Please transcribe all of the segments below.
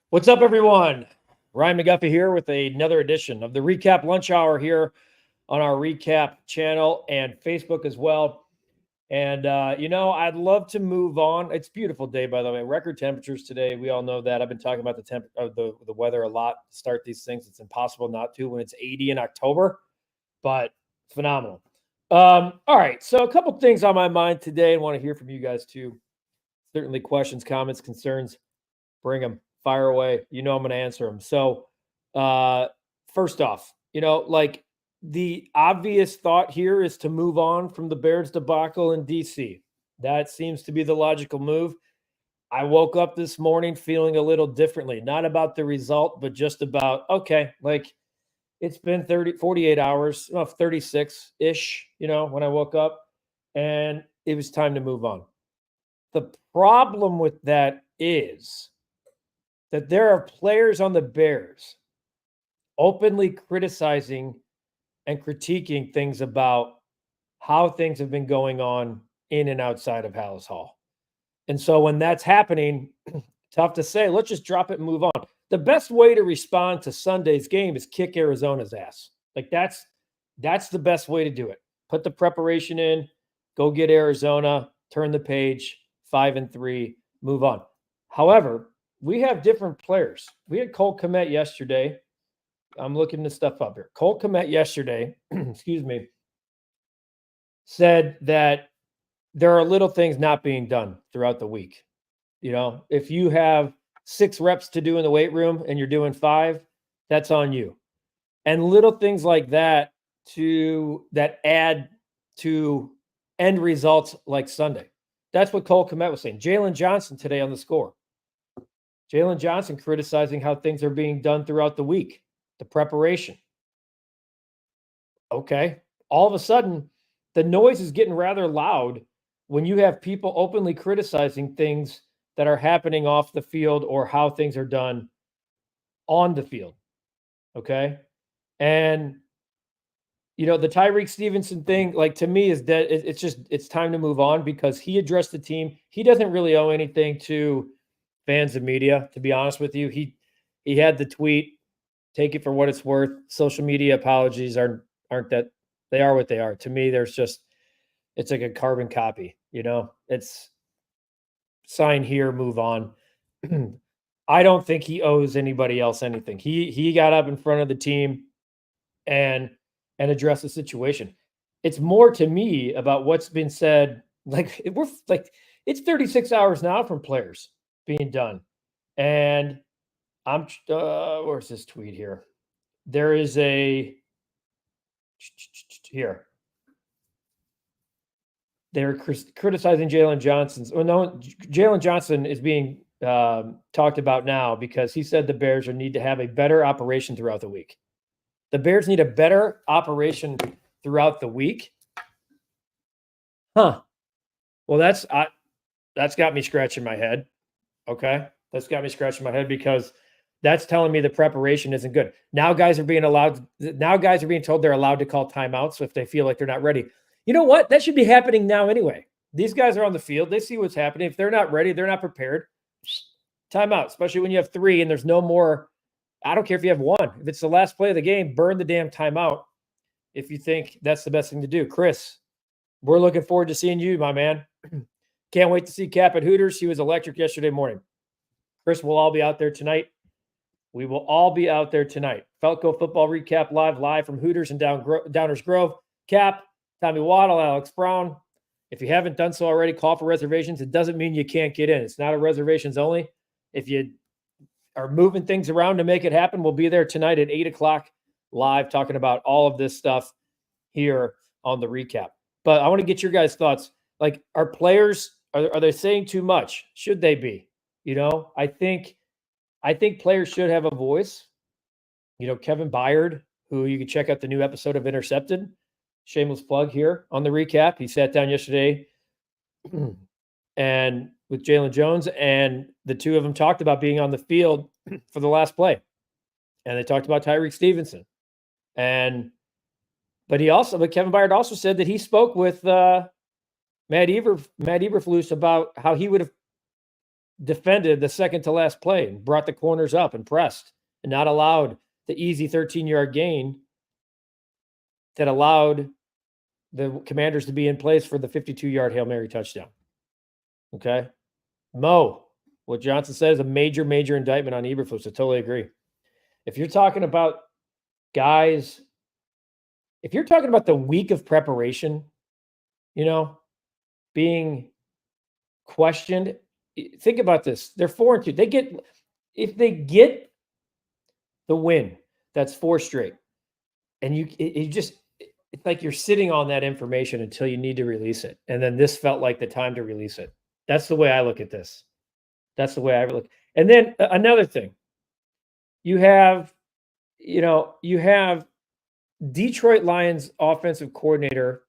What's up, everyone? Ryan McGuffey here with another edition of the Recap Lunch Hour here on our Recap channel and Facebook as well. And, I'd love to move on. It's a beautiful day, by the way. Record temperatures today. We all know that. I've been talking about the weather a lot to start these things. It's impossible not to when it's 80 in October, but phenomenal. All right. So a couple things on my mind today and want to hear from you guys too. Certainly questions, comments, concerns, bring them. Fire away. I'm going to answer them. So, first off, the obvious thought here is to move on from the Bears debacle in DC. That seems to be the logical move. I woke up this morning feeling a little differently, not about the result, but just about, okay, it's been 48 hours, 36-ish, when I woke up, and it was time to move on. The problem with that is that there are players on the Bears openly criticizing and critiquing things about how things have been going on in and outside of Hallis Hall. And so when that's happening, tough to say, let's just drop it and move on. The best way to respond to Sunday's game is kick Arizona's ass. That's the best way to do it. Put the preparation in, go get Arizona, turn the page, 5-3, move on. However, we have different players. We had Cole Kmet yesterday. I'm looking this stuff up here. Cole Kmet yesterday, excuse me, said that there are little things not being done throughout the week. If you have 6 reps to do in the weight room and you're doing 5, that's on you. And little things like that that add to end results like Sunday. That's what Cole Kmet was saying. Jalen Johnson today on the score. Jalen Johnson criticizing how things are being done throughout the week, the preparation. Okay. All of a sudden, the noise is getting rather loud when you have people openly criticizing things that are happening off the field or how things are done on the field. Okay. And, the Tyreek Stevenson thing, to me, is dead. It's time to move on because he addressed the team. He doesn't really owe anything to fans and media, to be honest with you. He had the tweet. Take it for what it's worth. Social media apologies aren't that, they are what they are. To me, it's like a carbon copy, it's sign here, move on. I don't think he owes anybody else anything. He got up in front of the team and addressed the situation. It's more to me about what's been said. It's 36 hours now from players being done. And I'm where's this tweet here? There is here. They're criticizing Jalen Johnson's. Well, no, Jalen Johnson is being talked about now because he said the Bears need to have a better operation throughout the week. The Bears need a better operation throughout the week. Huh. Well, that's got me scratching my head. Okay. That's got me scratching my head because that's telling me the preparation isn't good. Now guys are being told they're allowed to call timeouts if they feel like they're not ready. You know what? That should be happening now anyway. These guys are on the field. They see what's happening. If they're not ready, they're not prepared. Timeout, especially when you have 3 and there's no more. I don't care if you have 1. If it's the last play of the game, burn the damn timeout if you think that's the best thing to do. Chris, we're looking forward to seeing you, my man. Can't wait to see Cap at Hooters. He was electric yesterday morning. Chris, we'll all be out there tonight. We will all be out there tonight. Falco Football Recap live from Hooters and Downers Grove. Cap, Tommy Waddle, Alex Brown. If you haven't done so already, call for reservations. It doesn't mean you can't get in. It's not a reservations only. If you are moving things around to make it happen, we'll be there tonight at 8 o'clock live talking about all of this stuff here on the recap. But I want to get your guys' thoughts. Are players, are they saying too much? Should they be? I think players should have a voice. Kevin Byard, who you can check out the new episode of Intercepted. Shameless plug here on the recap. He sat down yesterday and with Jalen Jones, and the two of them talked about being on the field for the last play. And they talked about Tyreek Stevenson. But Kevin Byard also said that he spoke with Matt Eberflus about how he would have defended the second to last play and brought the corners up and pressed and not allowed the easy 13-yard gain that allowed the Commanders to be in place for the 52-yard Hail Mary touchdown. Okay. Mo, what Johnson said is a major, major indictment on Eberflus. I totally agree. If you're talking about guys, if you're talking about the week of preparation, being questioned, think about this. They're 4-2. If they get the win, that's 4 straight. And it's like you're sitting on that information until you need to release it. And then this felt like the time to release it. That's the way I look at this. That's the way I look. And then another thing, you have Detroit Lions offensive coordinator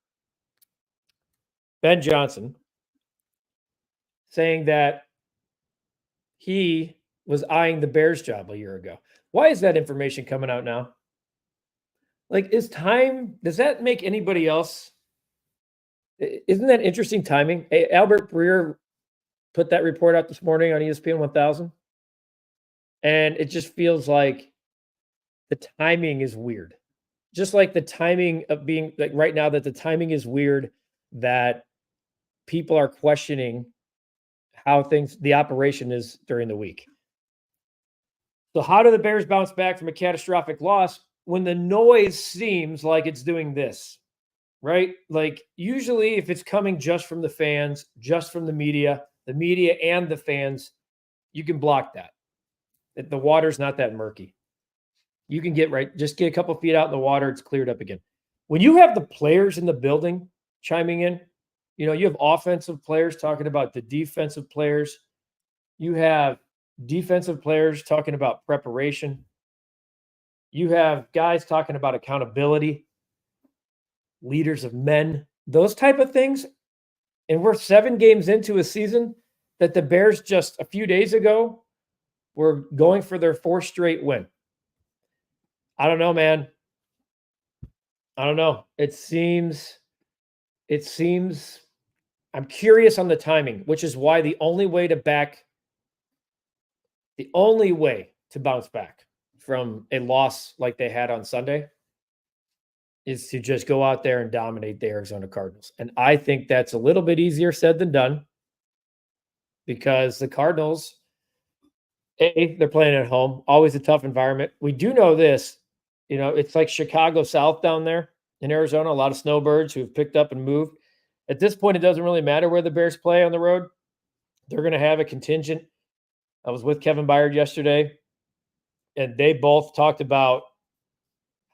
Ben Johnson saying that he was eyeing the Bears job a year ago. Why is that information coming out now? Like, does that make anybody else? Isn't that interesting timing? Hey, Albert Breer put that report out this morning on ESPN 1000. And it just feels like the timing is weird. Just like the timing of being like right now, that the timing is weird, that people are questioning how the operation is during the week. So how do the Bears bounce back from a catastrophic loss when the noise seems like it's doing this, right? Like usually if it's coming just from the fans, just from the media and the fans, you can block that. The water's not that murky. You can just get a couple feet out in the water, it's cleared up again. When you have the players in the building chiming in, you have offensive players talking about the defensive players. You have defensive players talking about preparation. You have guys talking about accountability, leaders of men, those type of things. And we're 7 games into a season that the Bears just a few days ago were going for their 4th straight win. I don't know, man. I don't know. It seems I'm curious on the timing, which is why the only way to bounce back from a loss like they had on Sunday is to just go out there and dominate the Arizona Cardinals. And I think that's a little bit easier said than done because the Cardinals, they're playing at home, always a tough environment. We do know this, it's like Chicago South down there in Arizona, a lot of snowbirds who have picked up and moved. At this point, it doesn't really matter where the Bears play on the road. They're going to have a contingent. I was with Kevin Byard yesterday, and they both talked about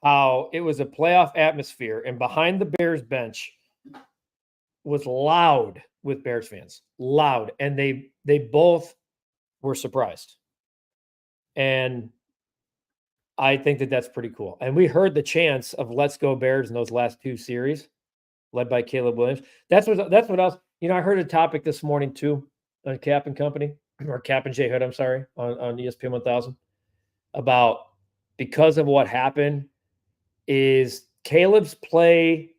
how it was a playoff atmosphere, and behind the Bears bench was loud with Bears fans, loud, and they both were surprised. And I think that's pretty cool. And we heard the chants of "Let's go Bears" in those last 2 series, led by Caleb Williams. That's what else. I heard a topic this morning too on Cap and Company, or Cap and J Hood, I'm sorry, on ESPN 1000 about because of what happened is Caleb's play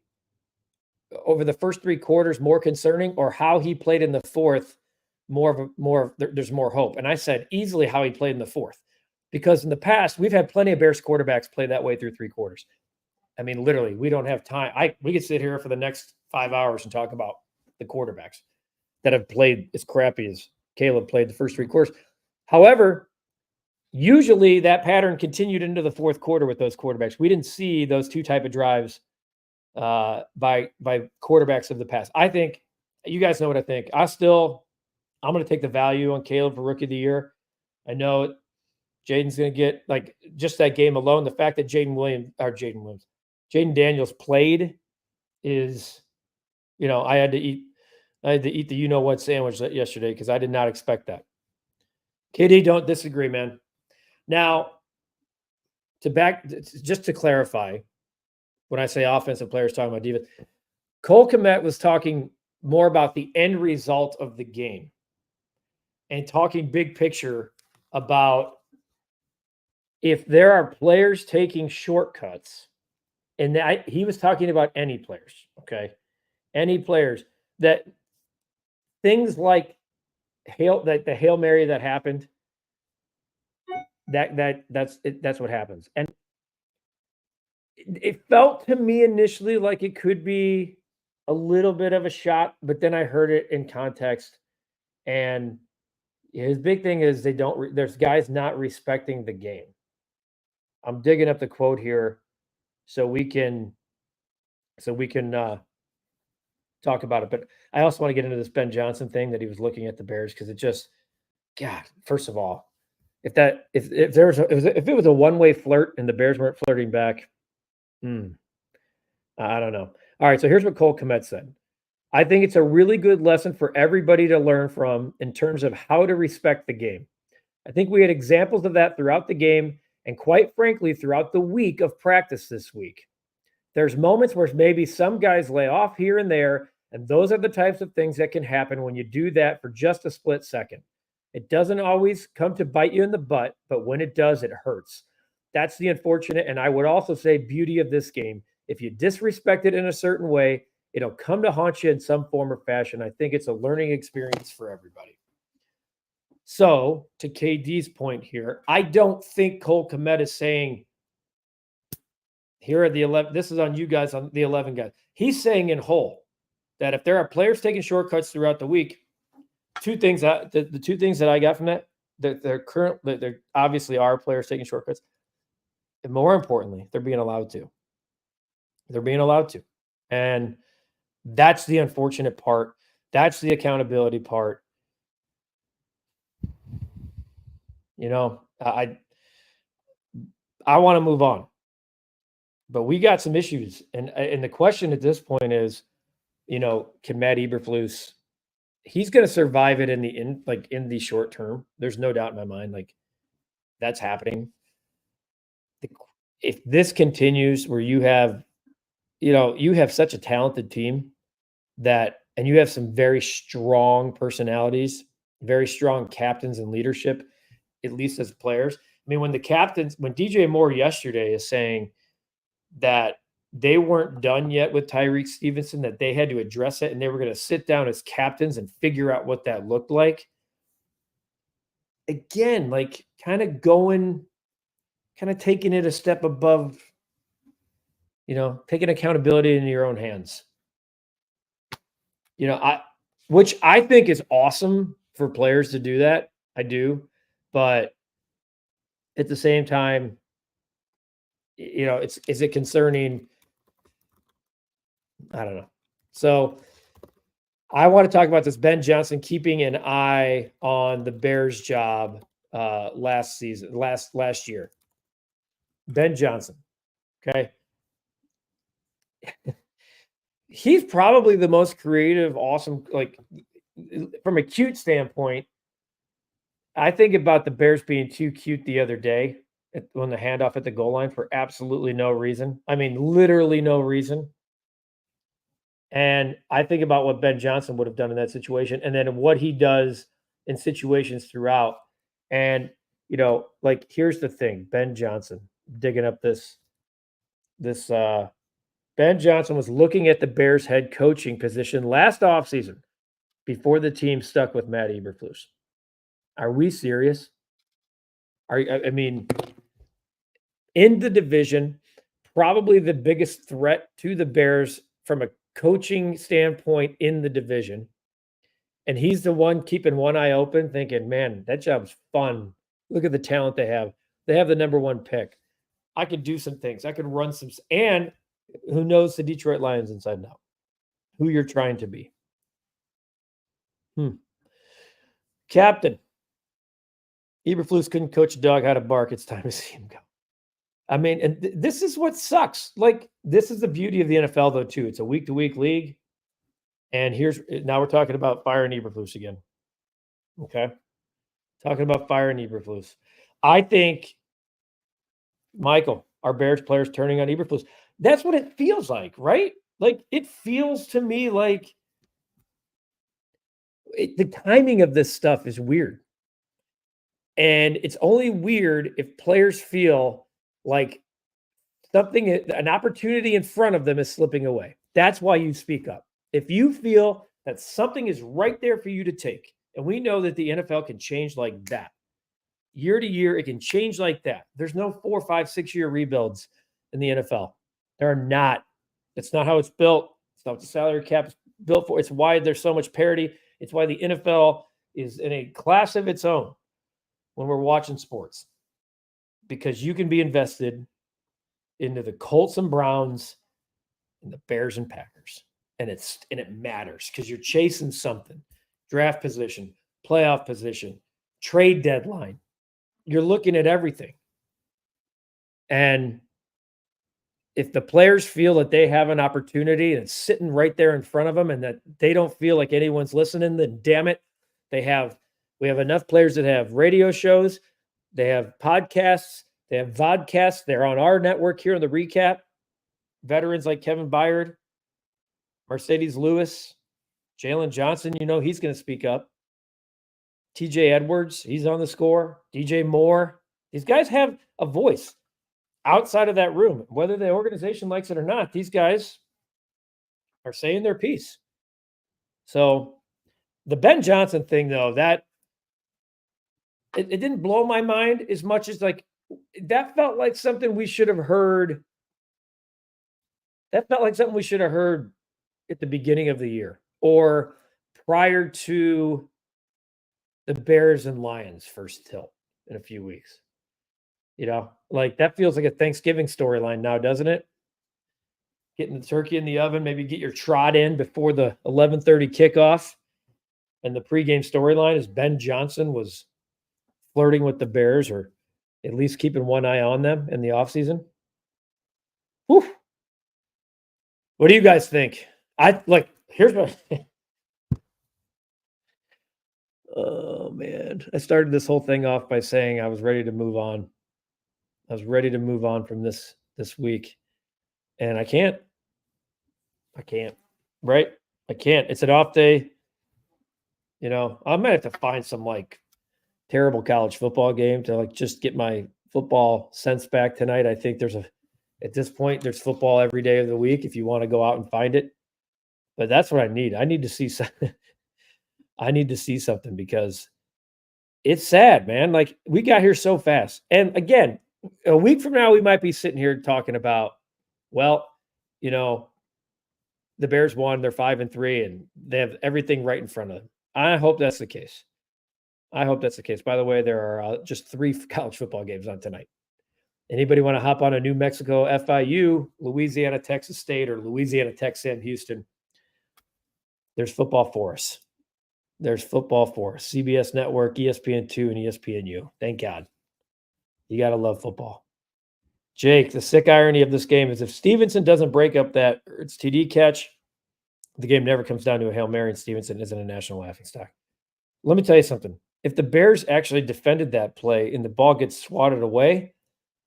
over the first 3 quarters more concerning, or how he played in the 4th there's more hope. And I said easily how he played in the 4th, because in the past we've had plenty of Bears quarterbacks play that way through 3 quarters. I mean, literally, we don't have time. We could sit here for the next 5 hours and talk about the quarterbacks that have played as crappy as Caleb played the first 3 quarters. However, usually that pattern continued into the 4th quarter with those quarterbacks. We didn't see those 2 type of drives by quarterbacks of the past. I think you guys know what I think. I'm going to take the value on Caleb for Rookie of the Year. I know Jaden's going to get, like, just that game alone. The fact that Jaden Daniels played is, I had to eat the what sandwich yesterday because I did not expect that. KD, don't disagree, man. Now, just to clarify, when I say offensive players talking about defense, Cole Kmet was talking more about the end result of the game and talking big picture about if there are players taking shortcuts, and he was talking about any players, okay? Any players, that things like the Hail Mary that happened, that's what happens. And it felt to me initially like it could be a little bit of a shot, but then I heard it in context, and his big thing is there's guys not respecting the game. I'm digging up the quote here so we can talk about it. But I also want to get into this Ben Johnson thing that he was looking at the Bears, because it just, God, first of all, if it was a one-way flirt and the Bears weren't flirting back, I don't know. All right, so here's what Cole Kmet said. I think it's a really good lesson for everybody to learn from in terms of how to respect the game. I think we had examples of that throughout the game and, quite frankly, throughout the week of practice this week. There's moments where maybe some guys lay off here and there, and those are the types of things that can happen when you do that for just a split second. It doesn't always come to bite you in the butt, but when it does, it hurts. That's the unfortunate, and I would also say beauty of this game. If you disrespect it in a certain way, it'll come to haunt you in some form or fashion. I think it's a learning experience for everybody. So, to KD's point here, I don't think Cole Kmet is saying, here are the 11, this is on you guys, on the 11 guys. He's saying in whole that if there are players taking shortcuts throughout the week, the two things that I got from that, there obviously are players taking shortcuts. And more importantly, they're being allowed to. They're being allowed to. And that's the unfortunate part. That's the accountability part. You know, I want to move on. But we got some issues. And the question at this point is, you know, can Matt Eberflus, he's going to survive it in the short term. There's no doubt in my mind. Like, that's happening. If this continues where you have such a talented team and you have some very strong personalities, very strong captains and leadership, at least as players. I mean, when DJ Moore yesterday is saying that they weren't done yet with Tyreek Stevenson, that they had to address it and they were going to sit down as captains and figure out what that looked like. Again, like kind of taking it a step above, taking accountability into your own hands. Which I think is awesome for players to do that. I do. But at the same time, is it concerning? I don't know. So I want to talk about this Ben Johnson keeping an eye on the Bears job last year. Ben Johnson. Okay. He's probably the most creative, awesome, like from a cute standpoint. I think about the Bears being too cute the other day when the handoff at the goal line for absolutely no reason. I mean, literally no reason. And I think about what Ben Johnson would have done in that situation, and then what he does in situations throughout. And, here's the thing, Ben Johnson, digging up this Ben Johnson was looking at the Bears head coaching position last offseason before the team stuck with Matt Eberflus. Are we serious? I mean, in the division, probably the biggest threat to the Bears from a coaching standpoint in the division. And he's the one keeping one eye open, thinking, man, that job's fun. Look at the talent they have. They have the number one pick. I could do some things. I could run some. And who knows the Detroit Lions inside and out? Who you're trying to be. Captain. Eberflus couldn't coach a dog how to bark. It's time to see him go. I mean, and this is what sucks. Like, this is the beauty of the NFL, though, too. It's a week-to-week league. And now we're talking about firing Eberflus again. Okay? Talking about firing Eberflus. I think, Michael, our Bears players turning on Eberflus. That's what it feels like, right? Like, it feels to me like the timing of this stuff is weird. And it's only weird if players feel like an opportunity in front of them is slipping away. That's why you speak up. If you feel that something is right there for you to take And we know that the NFL can change like that. Year to year, it can change like that. There's no 4, 5, 6-year rebuilds in the NFL. There are not. It's not how it's built. It's not what the salary cap is built for. It's why there's so much parity. It's why the NFL is in a class of its own when we're watching sports. Because you can be invested into the Colts and Browns and the Bears and Packers. And it matters because you're chasing something. Draft position, playoff position, trade deadline. You're looking at everything. And if the players feel that they have an opportunity and it's sitting right there in front of them and that they don't feel like anyone's listening, then damn it, we have enough players that have radio shows, they have podcasts, they have vodcasts. They're on our network here on the Recap. Veterans like Kevin Byard, Mercedes Lewis, Jalen Johnson, he's going to speak up. TJ Edwards, he's on the score. DJ Moore. These guys have a voice outside of that room. Whether the organization likes it or not, these guys are saying their piece. So the Ben Johnson thing, though, that it didn't blow my mind as much as that felt like something we should have heard. That felt like something we should have heard at the beginning of the year or prior to the Bears and Lions first tilt in a few weeks. That feels like a Thanksgiving storyline now, doesn't it? Getting the turkey in the oven, maybe get your trot in before the 11:30 kickoff. And the pregame storyline is Ben Johnson was flirting with the Bears or at least keeping one eye on them in the offseason. Whew. What do you guys think? Here's what. Oh, man. I started this whole thing off by saying I was ready to move on. I was ready to move on from this week. And I can't. Right? I can't. It's an off day. I might have to find some terrible college football game to just get my football sense back tonight. I think at this point, there's football every day of the week if you want to go out and find it. But that's what I need. I need to see something. I need to see something because it's sad, man. We got here so fast. And again, a week from now, we might be sitting here talking about, the Bears won, they're 5-3, and they have everything right in front of them. I hope that's the case. By the way, there are just 3 college football games on tonight. Anybody want to hop on a New Mexico FIU, Louisiana, Texas State, or Louisiana Tech, Sam Houston? There's football for us. CBS Network, ESPN2, and ESPNU. Thank God. You got to love football. Jake, the sick irony of this game is if Stevenson doesn't break up that Ertz TD catch, the game never comes down to a Hail Mary and Stevenson isn't a national laughingstock. Let me tell you something. If the Bears actually defended that play and the ball gets swatted away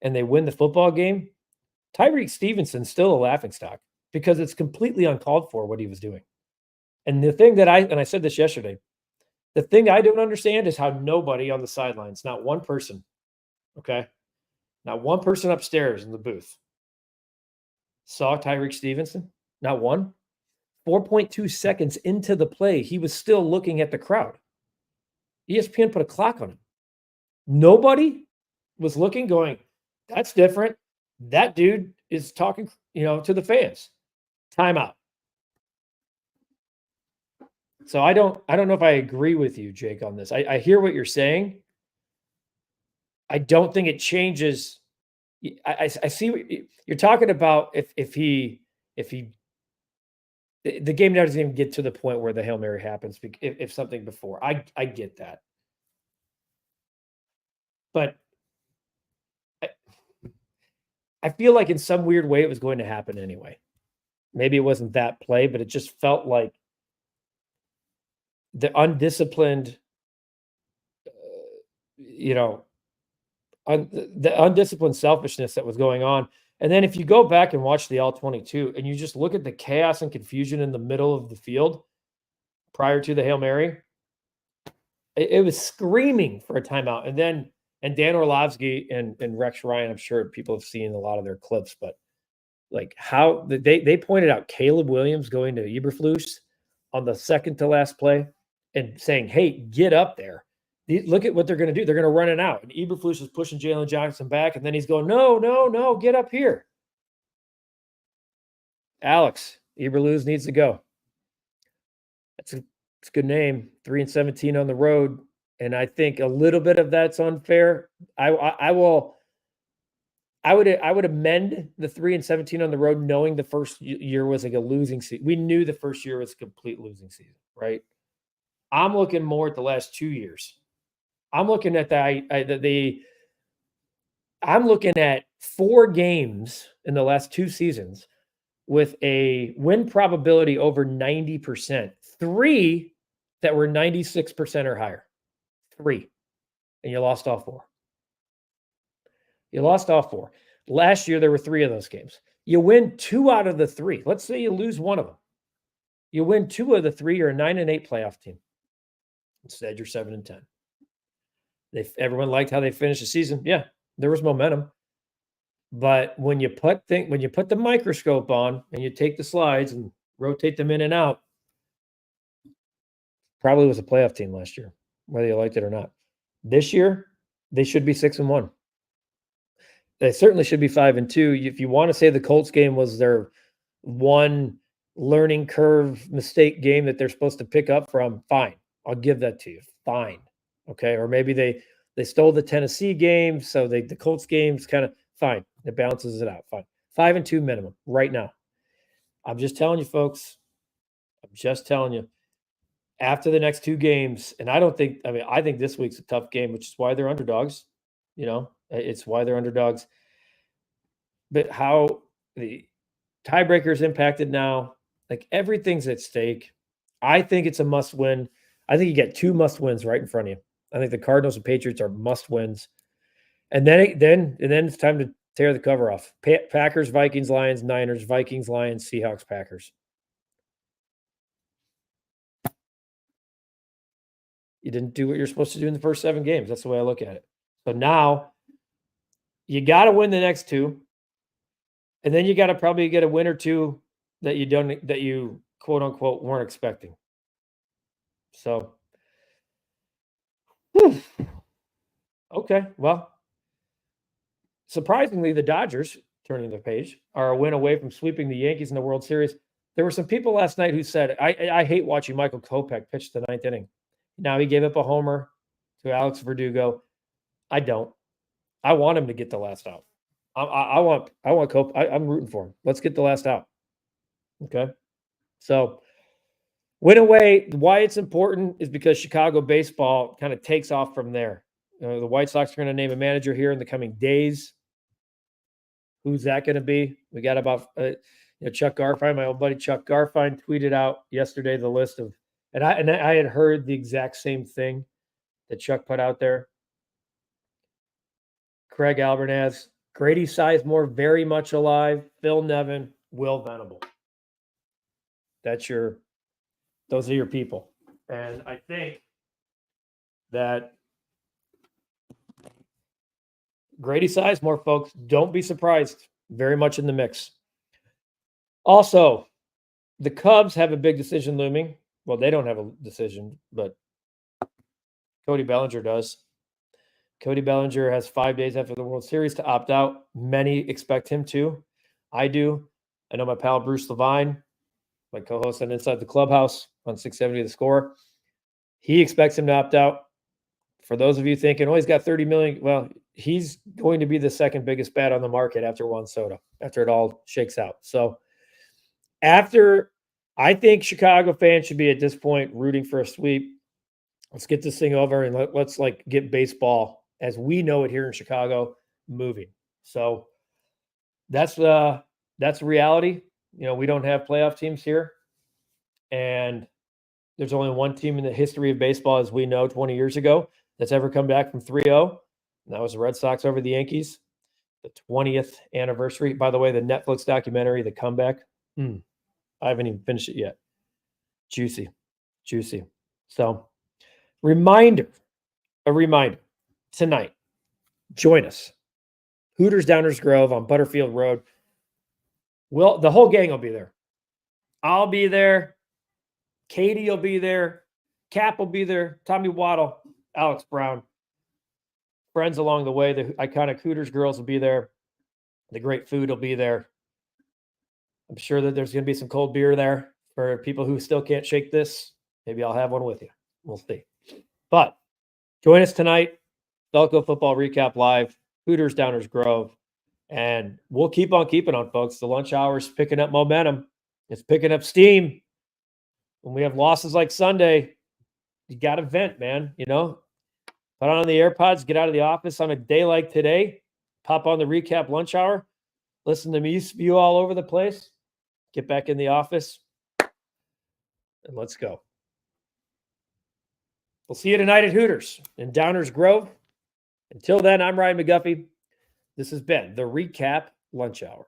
and they win the football game, Tyreek Stevenson's still a laughingstock because it's completely uncalled for what he was doing. And the thing that I said this yesterday, the thing I don't understand is how nobody on the sidelines, not one person, okay, not one person upstairs in the booth saw Tyreek Stevenson, not one. 4.2 seconds into the play, he was still looking at the crowd. ESPN put a clock on him. Nobody was looking, going, that's different. That dude is talking, to the fans. Timeout. So I don't know if I agree with you, Jake, on this. I hear what you're saying. I don't think it changes. I see what you're talking about. If the game doesn't even get to the point where the Hail Mary happens, if something before, I get that. But I feel like in some weird way it was going to happen anyway. Maybe it wasn't that play, but it just felt like the undisciplined, the undisciplined selfishness that was going on. And then if you go back and watch the All-22 and you just look at the chaos and confusion in the middle of the field prior to the Hail Mary, it was screaming for a timeout. And Dan Orlovsky and Rex Ryan, I'm sure people have seen a lot of their clips, but how they pointed out Caleb Williams going to Eberflus on the second to last play and saying, hey, get up there. Look at what they're going to do. They're going to run it out. And Eberflus is pushing Jalen Johnson back, and then he's going, no, get up here. Alex, Eberflus needs to go. It's a good name. 3-17 on the road. And I think a little bit of that's unfair. I would amend the 3-17 on the road, knowing the first year was like a losing season. We knew the first year was a complete losing season, right? I'm looking more at the last 2 years. I'm looking at I'm looking at 4 games in the last 2 seasons with a win probability over 90%. 3 that were 96% or higher. 3. And you lost all 4. You lost all 4. Last year, there were 3 of those games. You win 2 out of the 3. Let's say you lose 1 of them. You win 2 of the 3, you're a 9-8 playoff team. Instead, you're 7-10. Everyone liked how they finished the season. Yeah, there was momentum. But when you put the microscope on and you take the slides and rotate them in and out, probably was a playoff team last year, whether you liked it or not. This year, they should be 6-1. They certainly should be 5-2. If you want to say the Colts game was their one learning curve mistake game that they're supposed to pick up from, fine. I'll give that to you. Fine. Okay. Or maybe they stole the Tennessee game, so the Colts game's kind of fine. It balances it out. Fine. 5-2 minimum right now. I'm just telling you, folks. I'm just telling you. After the next 2 games, and I think this week's a tough game, which is why they're underdogs. It's why they're underdogs. But how the tiebreaker is impacted now, like everything's at stake. I think it's a must win. I think you get 2 must wins right in front of you. I think the Cardinals and Patriots are must wins. And then it's time to tear the cover off. Packers, Vikings, Lions, Niners, Vikings, Lions, Seahawks, Packers. You didn't do what you're supposed to do in the first 7 games. That's the way I look at it. So now you got to win the next 2. And then you got to probably get a win or 2 that you quote unquote weren't expecting. So, okay. Well, surprisingly, the Dodgers, turning the page, are a win away from sweeping the Yankees in the World Series. There were some people last night who said, I hate watching Michael Kopech pitch the 9th inning. Now he gave up a homer to Alex Verdugo. I don't. I want him to get the last out. I want Cope. I'm rooting for him. Let's get the last out. Okay. So win away. Why it's important is because Chicago baseball kind of takes off from there. The White Sox are going to name a manager here in the coming days. Who's that going to be? We got about Chuck Garfien, my old buddy Chuck Garfien, tweeted out yesterday the list of, and I had heard the exact same thing that Chuck put out there. Craig Albernaz, Grady Sizemore, very much alive. Phil Nevin, Will Venable. Those are your people. And I think that Grady Sizemore, folks, don't be surprised. Very much in the mix. Also, the Cubs have a big decision looming. Well, they don't have a decision, but Cody Bellinger does. Cody Bellinger has 5 days after the World Series to opt out. Many expect him to. I do. I know my pal Bruce Levine, my co-host on Inside the Clubhouse on 670 The Score. He expects him to opt out. For those of you thinking, he's got $30 million. Well, he's going to be the second biggest bat on the market after Juan Soto, after it all shakes out. So I think Chicago fans should be at this point rooting for a sweep. Let's get this thing over and let's get baseball as we know it here in Chicago moving. So that's reality. We don't have playoff teams here. And there's only one team in the history of baseball, as we know, 20 years ago, that's ever come back from 3-0. And that was the Red Sox over the Yankees. The 20th anniversary. By the way, the Netflix documentary, The Comeback. I haven't even finished it yet. Juicy. So a reminder, tonight, join us. Hooters Downers Grove on Butterfield Road. The whole gang will be there. I'll be there. Katie will be there. Cap will be there. Tommy Waddle, Alex Brown. Friends along the way. The iconic Hooters girls will be there. The great food will be there. I'm sure that there's going to be some cold beer there for people who still can't shake this. Maybe I'll have one with you. We'll see. But join us tonight. Delco Football Recap Live. Hooters Downers Grove. And we'll keep on keeping on, folks. The lunch hour is picking up momentum. It's picking up steam. When we have losses like Sunday, you got to vent, man. You know, put on the AirPods, get out of the office on a day like today, pop on the Recap lunch hour, listen to me spew all over the place, get back in the office, and let's go. We'll see you tonight at Hooters in Downers Grove. Until then, I'm Ryan McGuffey. This has been the Recap Lunch Hour.